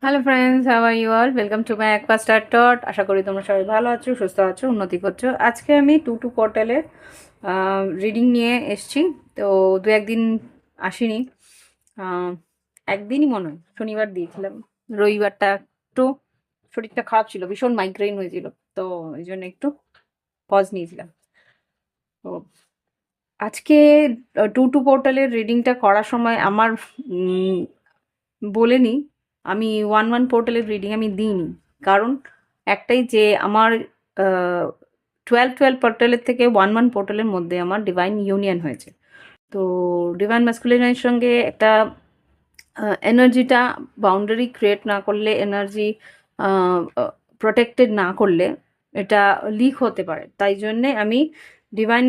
Hello friends, how are you all? Welcome to my একপা star টট। আশা করি তোমরা সবাই ভালো আছো, সুস্থ আছো, উন্নতি করছো। আজকে আমি টু পোর্টালের রিডিং নিয়ে এসছি। তো দু একদিন আসিনি, আহ, একদিনই মনে হয় শনিবার দিয়েছিলাম। রবিবারটা একটু শরীরটা খারাপ ছিল, ভীষণ মাইগ্রেন হয়েছিল, তো এই জন্য একটু পজ নিয়েছিলাম। তো আজকে টু পোর্টালের রিডিংটা করার সময় আমার বলেনি, আমি ওয়ান পোর্টালের রিডিং আমি দিইনি। কারণ একটাই, যে আমার 12 পোর্টালের থেকে ওয়ান পোর্টালের মধ্যে আমার ডিভাইন ইউনিয়ন হয়েছে। তো ডিভাইন ম্যাসকুলিনের সঙ্গে একটা এনার্জিটা বাউন্ডারি ক্রিয়েট না করলে, এনার্জি প্রোটেক্টেড না করলে এটা লিক হতে পারে। তাই জন্যে আমি ডিভাইন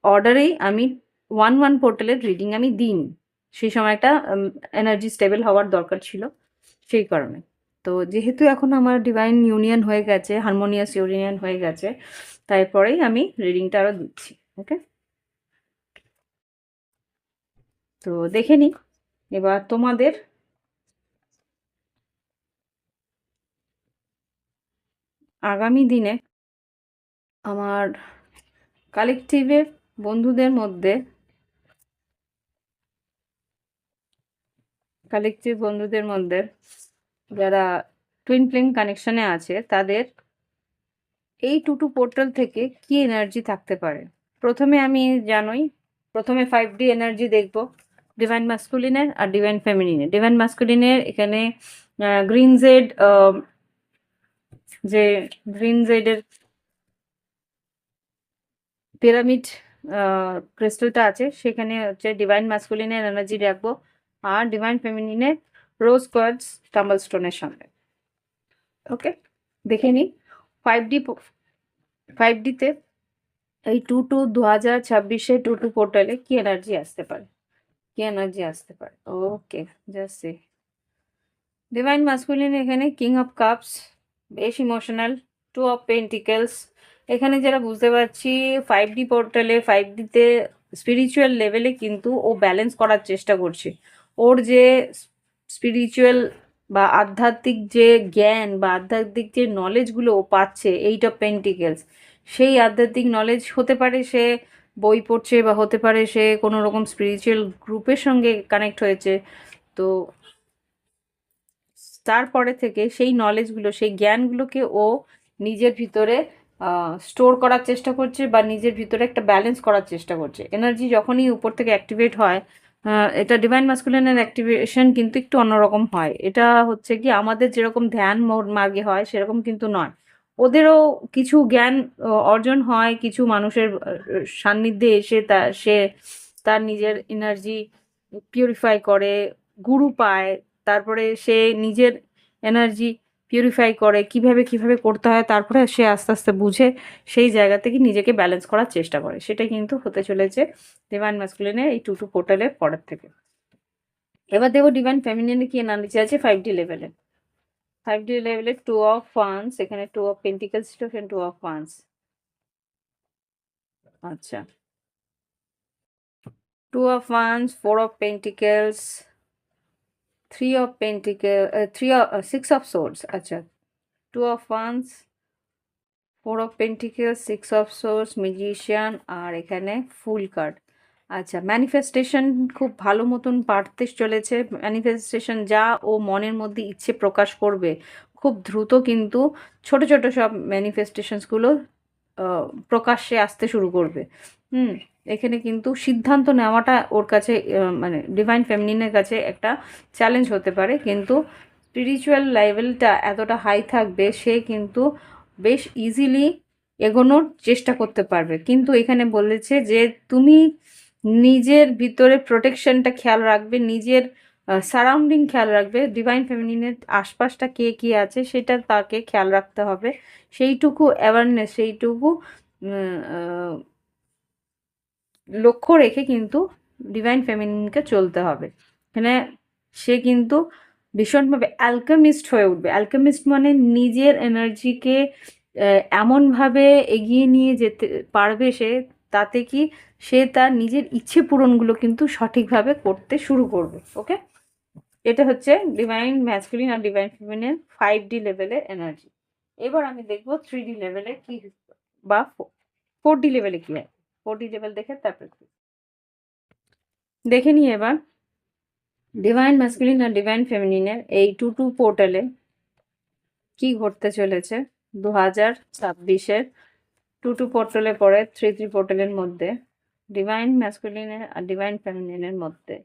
অর্ডারেই আমি ওয়ান পোর্টালের রিডিং আমি দিইনি। সেই সময়টা এনার্জি স্টেবল হওয়ার দরকার ছিল, সেই কারণে। তো যেহেতু এখন আমার ডিভাইন ইউনিয়ন হয়ে গেছে, হারমোনিয়াস ইউনিয়ন হয়ে গেছে, তারপরেই আমি রিডিংটা আরও দিচ্ছি। ওকে, তো দেখে নিই এবার তোমাদের আগামী দিনে আমার কালেকটিভের বন্ধুদের মধ্যে, কালেকটিভ বন্ধুদের মধ্যে যারা টুইন ফ্লেম কানেকশনে আছে, তাদের এই টু পোর্টাল থেকে কি এনার্জি থাকতে পারে। প্রথমে আমি জানোই, প্রথমে 5D এনার্জি দেখব, ডিভাইন মাস্কুলিনের আর ডিভাইন ফেমিনিনের। ডিভাইন মাস্কুলিনের এখানে গ্রিন জেড, যে গ্রিন জেডের পিরামিড ক্রিস্টালটা আছে, সেখানে হচ্ছে ডিভাইন ম্যাসকুলিনের এনার্জি রাখবো। আর ডিভাইন ফেমিনিনের রোজ কোয়ার্টজ টাম্বল স্টোনের সামনে। ওকে, দেখে নিই 5D 5Dতে এই 2026-এ টু পোর্টালে কি এনার্জি আসতে পারে, কি এনার্জি আসতে পারে। ওকে, জাস্ট সে ডিভাইন মাস্কুলিন এখানে কিং অফ কাপস, বেশ ইমোশনাল। 2 অফ পেন্টিকেলস, এখানে যারা বুঝতে পারছি 5D পোর্টালে, 5Dতে স্পিরিচুয়াল লেভেলে কিন্তু ও ব্যালেন্স করার চেষ্টা করছে। ওর যে স্পিরিচুয়াল বা আধ্যাত্মিক যে জ্ঞান বা আধ্যাত্মিক যে নলেজগুলো ও পাচ্ছে, 8 অফ পেন্টিকেলস, সেই আধ্যাত্মিক নলেজ হতে পারে সে বই পড়ছে, বা হতে পারে সে কোনো রকম স্পিরিচুয়াল গ্রুপের সঙ্গে কানেক্ট হয়েছে। তো তারপরে থেকে সেই নলেজগুলো, সেই জ্ঞানগুলোকে ও নিজের ভিতরে স্টোর করার চেষ্টা করছে, বা নিজের ভিতরে একটা ব্যালেন্স করার চেষ্টা করছে। এনার্জি যখনই উপর থেকে অ্যাক্টিভেট হয়, এটা ডিভাইন মাস্কুলিনের অ্যাক্টিভেশন কিন্তু একটু অন্যরকম হয়। এটা হচ্ছে কি, আমাদের যেরকম ধ্যান মার্গে হয় সেরকম কিন্তু নয়। ওদেরও কিছু জ্ঞান অর্জন হয়, কিছু মানুষের সান্নিধ্যে এসে সে তার নিজের এনার্জি পিউরিফাই করে, গুরু পায়, তারপরে সে নিজের এনার্জি পিউরিফাই করে, কিভাবে কিভাবে করতে হয়, তারপরে সে আস্তে আস্তে বুঝে সেই জায়গা থেকে নিজেকে ব্যালেন্স করার চেষ্টা করে। সেটা কিন্তু হতে চলেছে ডিভাইন ম্যাসকুলিনের এই টু পোর্টালের পরের থেকে। এবার দেখো ডিভাইন ফেমিনিনে কি এনার্জি আছে 5D লেভেলে। 5D লেভেলে 2 অফ ওয়ান্স, এখানে 2 অফ পেন্টিকেলস ছিল, এখানে 2 অফ ওয়ান্স। আচ্ছা, 2 of wands, 4 of pentacles, 6 of swords. আচ্ছা, 2 of wands, 4 of pentacles, 6 of swords, musician, আর এখানে ফুল কার্ড। আচ্ছা, ম্যানিফেস্টেশন খুব ভালো মতন পারতে চলেছে। ম্যানিফেস্টেশন যা ও মনের মধ্যে ইচ্ছে প্রকাশ করবে, খুব দ্রুত কিন্তু ছোট ছোট সব ম্যানিফেস্টেশনসগুলো প্রকাশ্যে আসতে শুরু করবে। হুম, এখানে কিন্তু সিদ্ধান্ত নেওয়াটা ওর কাছে, মানে ডিভাইন ফেমিনিনের কাছে একটা চ্যালেঞ্জ হতে পারে, কিন্তু স্পিরিচুয়াল লেভেলটা এতটা হাই থাকবে, সে কিন্তু বেশ ইজিলি এগোনোর চেষ্টা করতে পারবে। কিন্তু এখানে বলেছে যে তুমি নিজের ভিতরে প্রোটেকশনটা খেয়াল রাখবে, নিজের সারাউন্ডিং খেয়াল রাখবে, ডিভাইন ফেমিনিনের আশপাশটা কে কী আছে সেটা তাকে খেয়াল রাখতে হবে। সেইটুকু অ্যাওয়ারনেস, সেইটুকু লক্ষ্য রেখে কিন্তু ডিভাইন ফেমিনিনকে চলতে হবে। এখানে সে কিন্তু ভীষণভাবে অ্যালকেমিস্ট হয়ে উঠবে। অ্যালকেমিস্ট মানে নিজের এনার্জিকে এমনভাবে এগিয়ে নিয়ে যেতে পারবে সে, তাতে কি সে তার নিজের ইচ্ছে পূরণগুলো কিন্তু সঠিকভাবে করতে শুরু করবে। ওকে, এটা হচ্ছে ডিভাইন ম্যাসকুলিন আর ডিভাইন ফেমিনিন 5D লেভেলের এনার্জি। এবার আমি দেখবো 3D লেভেলে কি বা 4D লেভেলে কি হয়। 4D লেভেল দেখে তারপর দেখে নিই এবার ডিভাইন ম্যাসকুলিন আর ডিভাইন ফেমিনিনের এই 2 পোর্টালে কি ঘটতে চলেছে 2026-এর 2 পোর্টালে পরে 3 পোর্টালের মধ্যে ডিভাইন ম্যাসকুলিনের আর ডিভাইন ফেমিনিনের মধ্যে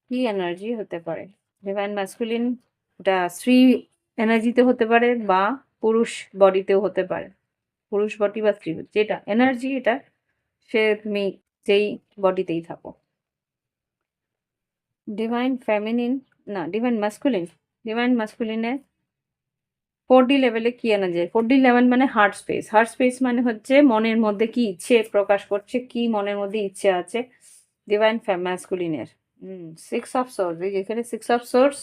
কি এনার্জি হতে পারে। ডিভাইন ম্যাসকুলিন এটা স্ত্রী এনার্জিতে হতে পারে বা পুরুষ বডিতেও হতে পারে। পুরুষ বডি বা স্ত্রী যেটা এনার্জি এটা সে তুমি যেই বডিতেই থাকো। ডিভাইন ফেমিনিন না ডিভাইন ম্যাসকুলিন, ডিভাইন ম্যাসকুলিনের 4D লেভেলে কি আনা যায়। 4D লেভেল মানে হার্ট স্পেস। হার্ট স্পেস মানে হচ্ছে মনের মধ্যে কি ইচ্ছে প্রকাশ করছে, কি মনের মধ্যে ইচ্ছে আছে ডিভাইন ম্যাসকুলিনের। 6 অফ সোর্স, এই যেখানে 6 অফ সোর্স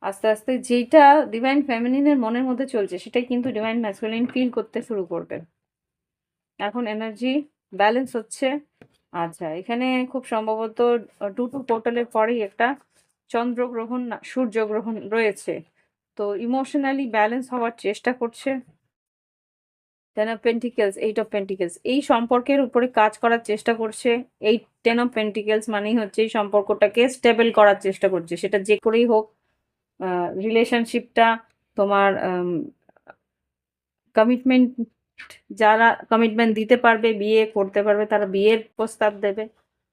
আস্তে আস্তে যেটা ডিভাইন ফেমিনিনের মনের মধ্যে চলছে সেটাই কিন্তু ডিভাইন ম্যাসকুলিন ফিল করতে শুরু করবে। এখন এনার্জি ব্যালেন্স হচ্ছে। আচ্ছা, এখানে খুব সম্ভবত 2 পোর্টালের পরেই একটা চন্দ্রগ্রহণ না সূর্যগ্রহণ রয়েছে, তো ইমোশনালি ব্যালেন্স হওয়ার চেষ্টা করছে। 10 অফ পেন্টিকেলস, 8 অফ পেন্টিকেলস এই সম্পর্কের উপরে কাজ করার চেষ্টা করছে। এই 10 অফ পেন্টিকেলস মানেই হচ্ছে এই সম্পর্কটাকে স্টেবল করার চেষ্টা করছে, সেটা যে করেই হোক। রিলেশনশিপটা তোমার কমিটমেন্ট, যারা কমিটমেন্ট দিতে পারবে বিয়ে করতে পারবে তারা বিয়ের প্রস্তাব দেবে,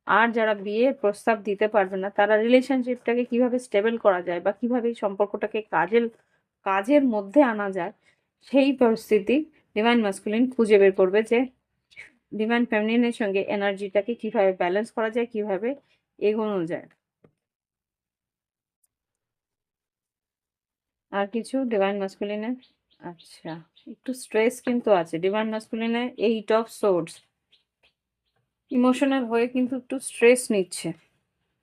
আর যারা বিয়ের প্রস্তাব দিতে পারবে না তারা রিলেশনশিপটাকে কিভাবে স্টেবল করা যায় বা কিভাবে এই সম্পর্কটাকে কাজের মধ্যে আনা যায় সেই পরিস্থিতি ডিভাইন মাস্কুলিন খুঁজে বের করবে, যে ডিভাইন ফেমিনিনের সঙ্গে এনার্জিটাকে কিভাবে ব্যালেন্স করা যায়, কিভাবে এগোনো যায়। আর কিছু ডিভাইন মাস্কুলিনের, আচ্ছা একটু স্ট্রেস কিন্তু আছে ডিভাইন মাস্কুলিনের। 8 অফ সোর্স ইমোশনাল হয়ে কিন্তু একটু স্ট্রেস নিচ্ছে।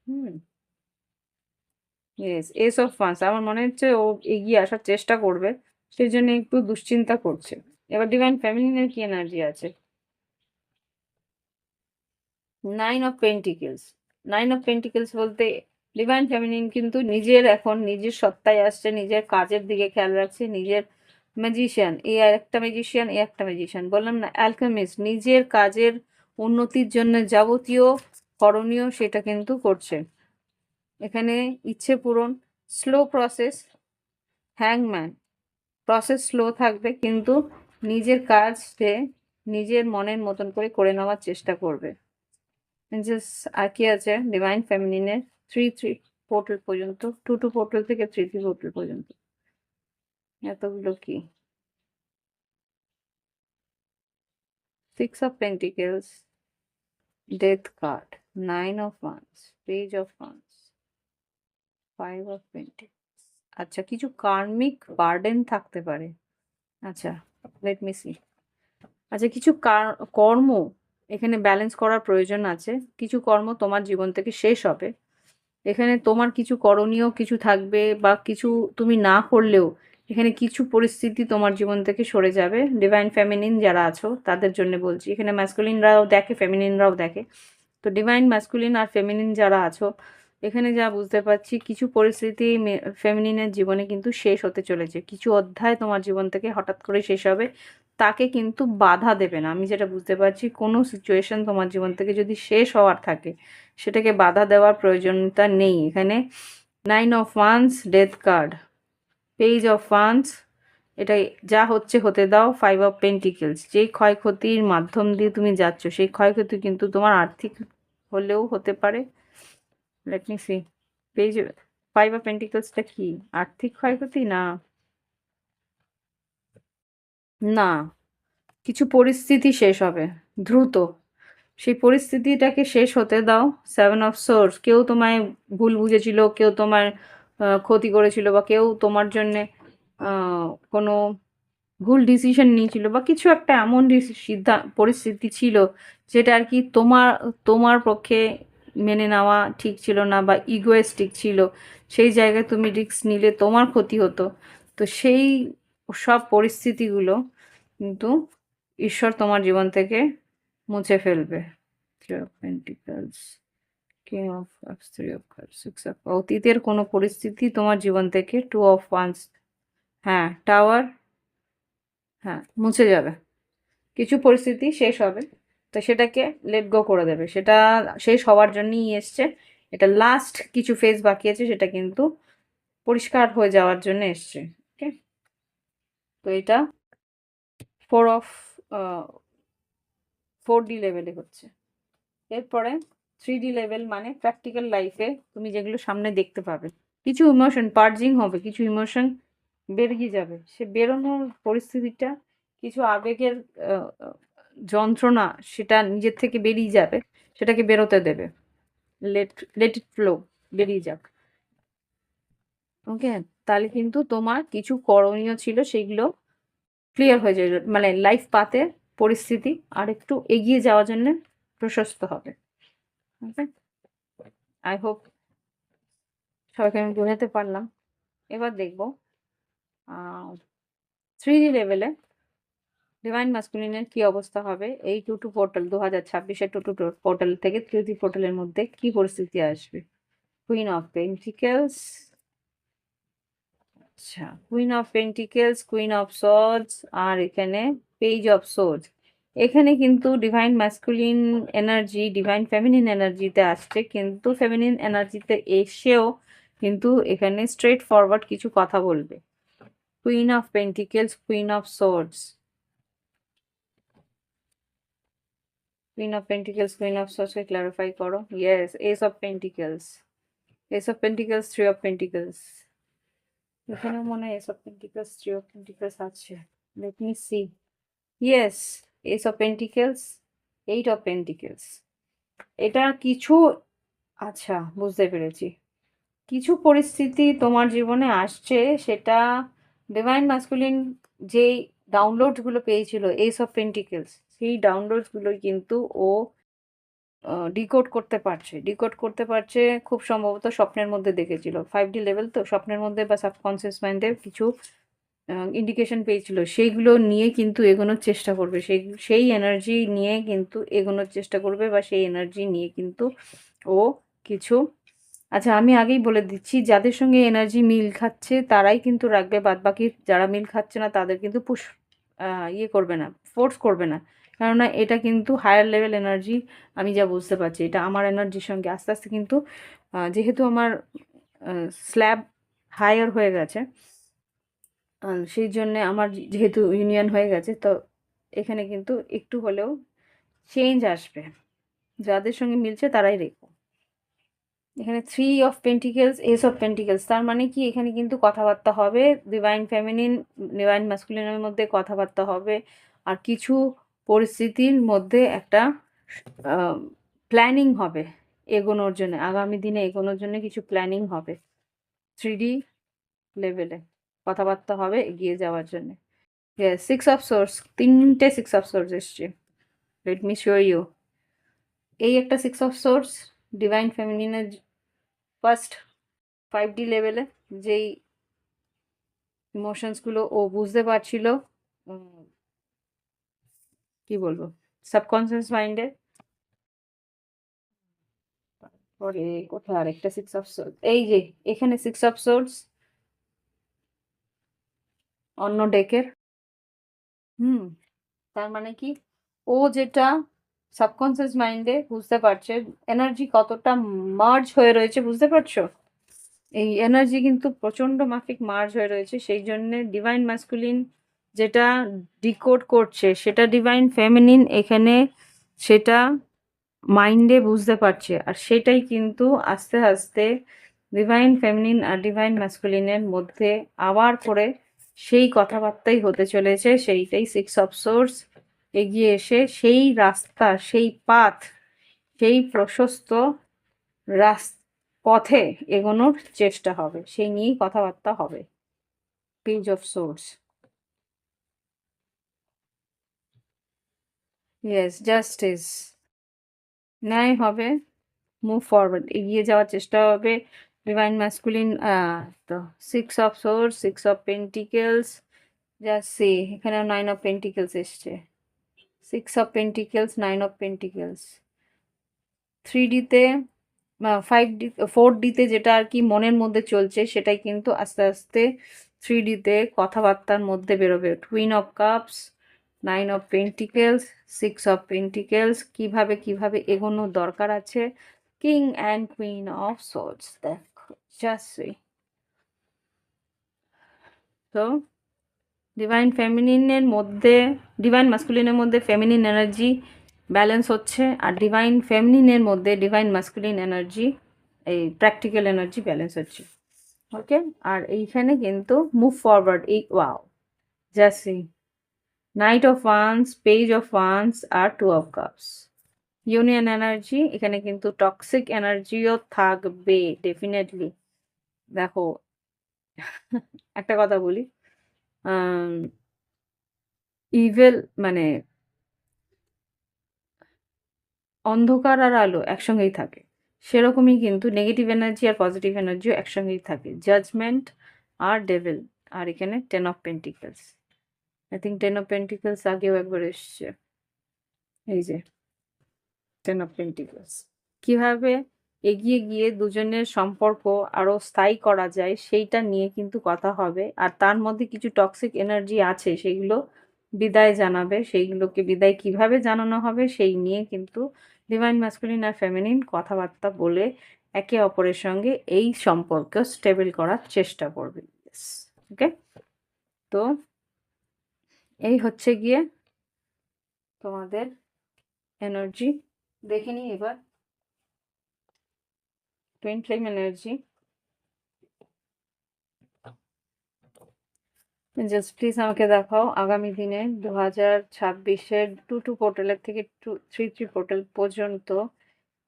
হুম, ইয়েস, এস অফ ওয়ান্স আমার মনে হচ্ছে ও এগিয়ে আসার চেষ্টা করবে, সেই জন্য একটু দুশ্চিন্তা করছে। এবার ডিভাইন ফেমিনিনের কি এনার্জি আছে। 9 অফ পেন্টিকেলস। 9 অফ পেন্টিকেলস বলতে ডিভাইন ফেমিনিন কিন্তু নিজের সত্তায় আসছে, নিজের কাজের দিকে খেয়াল রাখছে, নিজের ম্যাজিশিয়ান, এই একটা ম্যাজিশিয়ান, এই একটা ম্যাজিশিয়ান বললাম না, অ্যালকেমিস্ট, নিজের কাজের উন্নতির জন্য যাবতীয় করণীয় সেটা কিন্তু করছে। এখানে ইচ্ছে পূরণ, স্লো প্রসেস, হ্যাংম্যান, প্রসেস স্লো থাকবে কিন্তু নিজের কাজ সে নিজের মনের মতন করে নেওয়ার চেষ্টা করবে। জাস্ট আর কি আছে ডিভাইন ফেমিনিনের 3 পোর্টাল পর্যন্ত, 2 পোর্টাল থেকে 3 পোর্টাল পর্যন্ত এতগুলো কি। 6 of pentacles, death card, 9 of wands, page of once, 5 of pentacles. আচ্ছা, কিছু কার্মিক বার্ডেন থাকতে পারে। আচ্ছা, লেট মি সি। আচ্ছা, কিছু কর্ম এখানে ব্যালেন্স করার প্রয়োজন আছে। কিছু কর্ম তোমার জীবন থেকে শেষ হবে, এখানে তোমার কিছু করণীয় কিছু থাকবে বা কিছু তুমি না করলেও এখানে কিছু পরিস্থিতি তোমার জীবন থেকে সরে যাবে। ডিভাইন ফেমিনিন যারা আছো তাদের জন্য বলছি, এখানে ম্যাসকুলিনরাও দেখে ফেমিনিনরাও দেখে, তো ডিভাইন ম্যাসকুলিন আর ফেমিনিন যারা আছো এখানে যা বুঝতে পারছি কিছু পরিস্থিতি ফেমিনিনের জীবনে কিন্তু শেষ হতে চলেছে, কিছু অধ্যায় তোমার জীবন থেকে হঠাৎ করে শেষ হবে, তাকে কিন্তু বাধা দেবে না। আমি যেটা বুঝতে পারছি কোনো সিচুয়েশন তোমার জীবন থেকে যদি শেষ হওয়ার থাকে সেটাকে বাধা দেওয়ার প্রয়োজনীয়তা নেই। এখানে 9 of wands, death card, page of once, এটাই যা হচ্ছে হতে দাও। 5 অফ পেন্টিকেলস, যেই ক্ষয়ক্ষতির মাধ্যম দিয়ে তুমি যাচ্ছ সেই ক্ষয়ক্ষতি কিন্তু তোমার আর্থিক হলেও হতে পারে। Let me see, page 5 of পেন্টিকেলসটা কি আর্থিক ক্ষয়ক্ষতি না, না কিছু পরিস্থিতি শেষ হবে দ্রুত, সেই পরিস্থিতিটাকে শেষ হতে দাও। 7 অফ সোর্স, কেউ তোমায় ভুল বুঝেছিল, কেউ তোমার ক্ষতি করেছিল বা কেউ তোমার জন্যে কোনো ভুল ডিসিশন নিয়েছিল বা কিছু একটা এমন পরিস্থিতি ছিল যেটা আর কি তোমার তোমার পক্ষে মেনে নেওয়া ঠিক ছিল না বা ইগোয়েস্টিক ছিল, সেই জায়গায় তুমি রিস্ক নিলে তোমার ক্ষতি হতো। তো সেই সব পরিস্থিতিগুলো কিন্তু ঈশ্বর তোমার জীবন থেকে মুছে ফেলবে। 3 of pentacles, king of cups, three of cups, six of, অতীতের কোনো পরিস্থিতি তোমার জীবন থেকে, টু অফ ওয়ান্স, হ্যাঁ টাওয়ার, হ্যাঁ মুছে যাবে, কিছু পরিস্থিতি শেষ হবে, তো সেটাকে লেট গো করে দেবে, সেটা শেষ হওয়ার জন্যই এসছে, এটা লাস্ট কিছু ফেজ বাকি আছে, সেটা কিন্তু পরিষ্কার হয়ে যাওয়ার জন্য এসছে। ওকে, তো এটা 4 অফ 4D লেভেলে হচ্ছে। এরপরে 3D লেভেল মানে প্র্যাকটিক্যাল লাইফে তুমি যেগুলো সামনে দেখতে পাবে, কিছু ইমোশন পার্জিং হবে, কিছু ইমোশন বেরিয়ে যাবে, সে বেরোনোর পরিস্থিতিটা, কিছু আবেগের আহ, যন্ত্রণা সেটা নিজের থেকে বেরিয়ে যাবে, সেটাকে বেরোতে দেবে, লেট লেট ইট ফ্লো, বেরিয়ে যাক। ওকে, তাহলে কিন্তু তোমার কিছু করণীয় ছিল সেগুলো ক্লিয়ার হয়ে যাবে, মানে লাইফ পাতে পরিস্থিতি আর একটু এগিয়ে যাওয়ার জন্য প্রশস্ত হবে। ওকে, আই হোপ সবাইকে আমি বোঝাতে পারলাম। এবার দেখবো 3D লেভেলে ডিভাইন মাস্কুলিনের কি অবস্থা হবে, এই টুটু পোর্টাল 2026-এর টুটু পোর্টাল থেকে 3D পোর্টালের মধ্যে কি পরিস্থিতি আসবে। কুইন অফ পেন্টিকেলস, আচ্ছা queen of pentacles, queen of swords, আর এখানে পেজ অফ সোর্ডস। এখানে কিন্তু divine masculine energy divine feminine এনার্জিতে আসছে, কিন্তু ফেমিনিন এনার্জিতে এসেও কিন্তু এখানে স্ট্রেট ফরওয়ার্ড কিছু কথা বলবে। Queen of pentacles, queen of swords, queen of pentacles, queen of সোর্ডসকে ক্লারিফাই করো। Yes, ace of pentacles, ace of pentacles, three of pentacles, এখানেও মনে হয় ace of pentacles, three of pentacles আছে। Let me see, yes, ace of pentacles, eight of pentacles. এটা কিছু, আচ্ছা বুঝতে পেরেছি, কিছু পরিস্থিতি তোমার জীবনে আসছে, সেটা ডিভাইন মাস্কুলিন যেই ডাউনলোডসগুলো পেয়েছিল এস অফ পেন্টিকেলস, সেই ডাউনলোডসগুলোই কিন্তু ও ডিকোড করতে পারছে, খুব সম্ভবত স্বপ্নের মধ্যে দেখেছিল, 5D লেভেল তো, স্বপ্নের মধ্যে বা সাবকনসিয়াস মাইন্ডে কিছু ইন্ডিকেশন পেয়েছিল, সেইগুলো নিয়ে কিন্তু এগোনোর চেষ্টা করবে, সেই এনার্জি নিয়ে কিন্তু এগোনোর চেষ্টা করবে, বা সেই এনার্জি নিয়ে কিন্তু ও কিছু, আচ্ছা আমি আগেই বলে দিচ্ছি, যাদের সঙ্গে এনার্জি মিল খাচ্ছে তারাই কিন্তু রাখবে, বাদ বাকি যারা মিল খাচ্ছে না তাদের কিন্তু ইয়ে করবে না, ফোর্স করবে না, কেননা এটা কিন্তু হায়ার লেভেল এনার্জি। আমি যা বুঝতে পারছি এটা আমার এনার্জির সঙ্গে আস্তে আস্তে কিন্তু যেহেতু আমার স্ল্যাব হায়ার হয়ে গেছে, সেই জন্যে আমার যেহেতু ইউনিয়ন হয়ে গেছে, তো এখানে কিন্তু একটু হলেও চেঞ্জ আসবে, যাদের সঙ্গে মিলছে তারাই রেখো। এখানে three of pentacles, ace of pentacles, তার মানে কি এখানে কিন্তু কথাবার্তা হবে, ডিভাইন ফেমিনিন ডিভাইন মাস্কুলিনের মধ্যে কথাবার্তা হবে, আর কিছু পরিস্থিতির মধ্যে একটা প্ল্যানিং হবে এগোনোর জন্য, আগামী দিনে এগোনোর জন্য কিছু প্ল্যানিং হবে, 3D লেভেলে কথাবার্তা হবে এগিয়ে যাওয়ার জন্য। সিক্স অফ সোর্স, তিনটে সিক্স অফ সোর্স এসছে, লেট মি শো ইউ। এই একটা সিক্স অফ সোর্স ডিভাইন ফেমিনিনের ফার্স্ট 5D লেভেলে যেই ইমোশনসগুলো ও বুঝতে পারছিল, কি বলবো, সাবকনসিয়াস মাইন্ডে, পরে কোথায় আরেকটা সিক্স অফ সোর্স, এই যে এখানে সিক্স অফ সোর্স অন্য ডেকের, তার মানে কি ও যেটা সাবকনসিয়াস মাইন্ডে বুঝতে পারছে, এনার্জি কতটা মার্জ হয়ে রয়েছে বুঝতে পারছো, এই এনার্জি কিন্তু প্রচন্ড মাফিক মার্জ হয়ে রয়েছে, সেই জন্যে ডিভাইন ম্যাসকুলিন যেটা ডিকোড করছে সেটা ডিভাইন ফেমিনিন এখানে সেটা মাইন্ডে বুঝতে পারছে, আর সেটাই কিন্তু আস্তে আস্তে ডিভাইন ফেমিনিন আর ডিভাইন ম্যাসকুলিনের মধ্যে আবার করে সেই কথাবার্তাই হতে চলেছে, সেইটাই সিক্স অফ সোর্স এগিয়ে এসে সেই রাস্তা, সেই পাথ, সেই প্রশস্ত পথে এগোনোর চেষ্টা হবে, সেই নিয়েই কথাবার্তা হবে। Page of swords, yes, justice, ন্যায় হবে, মুভ ফরওয়ার্ড, এগিয়ে যাওয়ার চেষ্টা হবে। ডিভাইন ম্যাসকুলিন, তো six of swords, six of pentacles, just see, এখানে নাইন অফ পেন্টিকেলস এসছে, six of pentacles, nine of pentacles, 3Dতে 5D 4Dতে যেটা আর কি মনের মধ্যে চলছে সেটাই কিন্তু আস্তে আস্তে 3Dতে কথাবার্তার মধ্যে বেরোবে। Twin of cups, 9 of pentacles, 6 of pentacles, কিভাবে কিভাবে এগোনোর দরকার আছে, king and queen of swords. দেখো জাস্ট সি। তো ডিভাইন ফেমিনিনের মধ্যে, ডিভাইন মাস্কুলিনের মধ্যে ফেমিনিন এনার্জি ব্যালেন্স হচ্ছে, আর ডিভাইন ফেমিনিনের মধ্যে ডিভাইন মাস্কুলিন এনার্জি, এই প্র্যাকটিক্যাল এনার্জি ব্যালেন্স হচ্ছে। ওকে, আর এইখানে কিন্তু মুভ ফরওয়ার্ড, এই wow just see, knight of wands, page of wands আর 2 অফ কাপস। ইউনিয়ন এনার্জি, এখানে কিন্তু টক্সিক এনার্জিও থাকবে ডেফিনেটলি। দেখো একটা কথা বলি, ইভেল মানে অন্ধকার আর আলো একসঙ্গেই থাকে, সেরকমই কিন্তু নেগেটিভ এনার্জি আর পজিটিভ এনার্জিও একসঙ্গেই থাকে। জাজমেন্ট আর ডেভিল, আর এখানে 10 of pentacles. I think 10 of pentacles আগেও একবার এসছে, এই যে 10 অফ পেন্টিকলস। কিভাবে এগিয়ে গিয়ে দুজনের সম্পর্ক আরো স্থায়ী করা যায় সেইটা নিয়ে কিন্তু কথা হবে, আর তার মধ্যে কিছু টক্সিক এনার্জি আছে সেগুলো বিদায় জানাবে, সেইগুলোকে বিদায় কিভাবে জানানো হবে সেই নিয়ে কিন্তু ডিভাইন ম্যাসকুলিন আর ফেমিনিন কথাবার্তা বলে একে অপরের সঙ্গে এই সম্পর্ক স্টেবল করার চেষ্টা করবে। ওকে, তো এই হচ্ছে গিয়ে তোমাদের এনার্জি। দেখে নিই এবার twin flame energy. Just please আমাকে দেখাও আগামী দিনে 2026-এর 2 পোর্টালের থেকে 3 পোর্টাল পর্যন্ত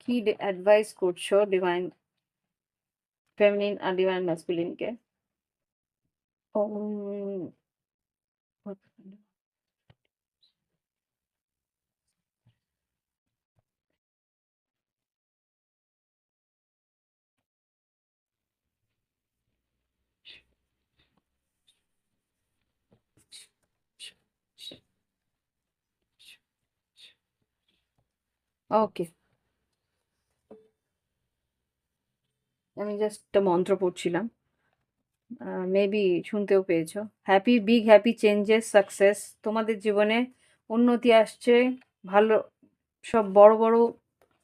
কি অ্যাডভাইস করছো ডিভাইন ফেমিনিন আর ডিভাইন ম্যাসকুলিনকে। ওকে, আমি জাস্ট একটা মন্ত্র পড়ছিলাম, মেবি শুনতেও পেয়েছো। Happy big happy changes success, তোমাদের জীবনে উন্নতি আসছে, ভালো সব বড় বড়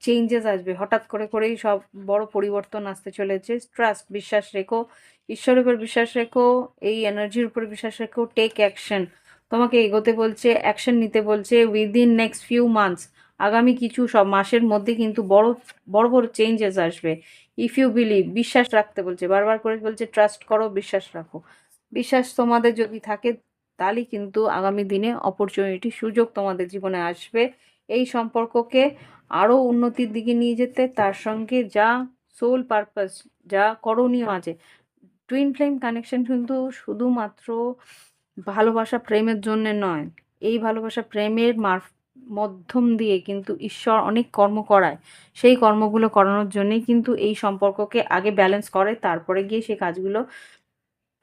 চেঞ্জেস আসবে, হঠাৎ করে করেই সব বড় পরিবর্তন আসতে চলেছে। ট্রাস্ট, বিশ্বাস রেখো, ঈশ্বরের উপর বিশ্বাস রেখো, এই এনার্জির উপর বিশ্বাস রেখো। টেক অ্যাকশন, তোমাকে এগোতে বলছে, অ্যাকশন নিতে বলছে। উইদিন নেক্সট ফিউ মান্থস, আগামী কিছু সব মাসের মধ্যে কিন্তু বড় বড় বড় চেঞ্জেস আসবে। ইফ ইউ বিলিভ, বিশ্বাস রাখতে বলছে, বারবার করে বলছে ট্রাস্ট করো, বিশ্বাস রাখো। বিশ্বাস তোমাদের যদি থাকে তাহলেই কিন্তু আগামী দিনে অপরচুনিটি, সুযোগ তোমাদের জীবনে আসবে এই সম্পর্ককে আরও উন্নতির দিকে নিয়ে যেতে। তার সঙ্গে যা সোল পারপাস, যা করণীয় আছে, টুইন ফ্লেম কানেকশন কিন্তু শুধুমাত্র ভালোবাসা প্রেমের জন্য নয়, এই ভালোবাসা প্রেমের মধ্যম দিয়ে কিন্তু ঈশ্বর অনেক কর্ম করায়, সেই কর্মগুলো করানোর জন্যই কিন্তু এই সম্পর্ককে আগে ব্যালেন্স করে, তারপরে গিয়ে সেই কাজগুলো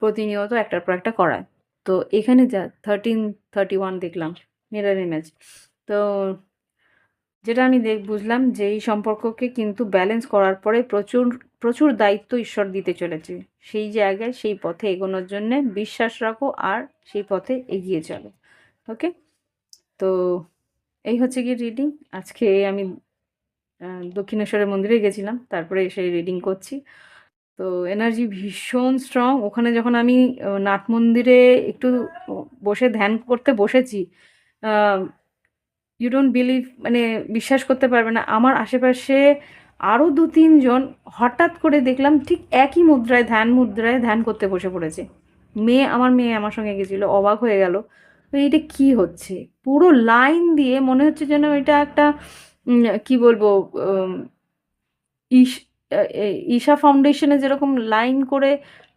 প্রতিনিয়ত একটার পর একটা করায়। তো এখানে যা 1331 দেখলাম মিরর ইমেজ। তো যেটা আমি বুঝলাম যে এই সম্পর্ককে কিন্তু ব্যালেন্স করার পরে প্রচুর প্রচুর দায়িত্ব ঈশ্বর দিতে চলেছে, সেই জায়গায় সেই পথে এগোনোর জন্যে বিশ্বাস রাখো আর সেই পথে এগিয়ে চলো। ওকে, তো এই হচ্ছে গিয়ে রিডিং। আজকে আমি দক্ষিণেশ্বরের মন্দিরে গেছিলাম, তারপরে এসে রিডিং করছি। তো এনার্জি ভীষণ স্ট্রং। ওখানে যখন আমি নাট মন্দিরে একটু বসে ধ্যান করতে বসেছি, ইউ ডোন্ট বিলিভ, মানে বিশ্বাস করতে পারবে না, আমার আশেপাশে আরও 2-3 জন হঠাৎ করে দেখলাম ঠিক একই মুদ্রায়, ধ্যান মুদ্রায় ধ্যান করতে বসে পড়েছে। আমার মেয়ে আমার সঙ্গে গেছিলো, অবাক হয়ে গেল, তো এটা কি হচ্ছে। পুরো লাইন দিয়ে মনে হচ্ছে যেন এটা একটা কি বলবো, ইস ঈশা ফাউন্ডেশনে যেরকম লাইন করে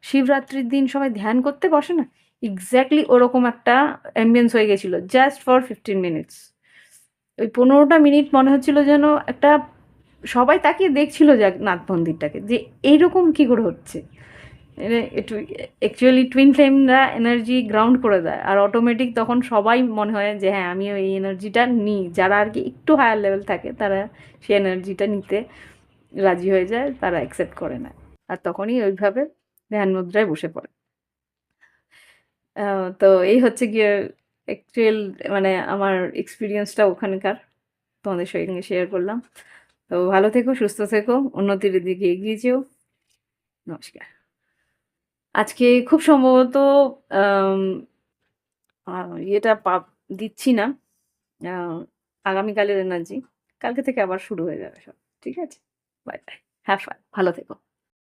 শিবরাত্রির দিন সবাই ধ্যান করতে বসে না, এক্স্যাক্টলি ওরকম একটা অ্যাম্বিয়েন্স হয়ে গেছিলো জাস্ট ফর 15 মিনিটস। ওই 15টা মিনিট মনে হচ্ছিল যেন একটা, সবাই তাকিয়ে দেখছিল নাথ মন্দিরটাকে, যে এইরকম কী করে হচ্ছে। একটু অ্যাকচুয়ালি টুইন ফ্লেমরা এনার্জি গ্রাউন্ড করে দেয়, আর অটোমেটিক তখন সবাই মনে হয় যে হ্যাঁ আমিও এই এনার্জিটা নিই, যারা আর কি একটু হায়ার লেভেল থাকে তারা সেই এনার্জিটা নিতে রাজি হয়ে যায়, তারা অ্যাকসেপ্ট করে নেয়। আর তখনই ওইভাবে ধ্যান মুদ্রায় বসে পড়ে। তো এই হচ্ছে গিয়ে অ্যাকচুয়াল মানে আমার এক্সপেরিয়েন্সটা ওখানকার তোমাদের সঙ্গে শেয়ার করলাম। তো ভালো থেকো, সুস্থ থেকো, উন্নতির দিকে এগিয়ে যেও। নমস্কার। আজকে খুব সম্ভবত আম আ ইয়েটা দিচ্ছি না। আ আগামীকালের এনার্জি। কালকে থেকে আবার শুরু হয়ে যাবে সব। ঠিক আছে? Bye, bye. Have fun. ভালো থেকো।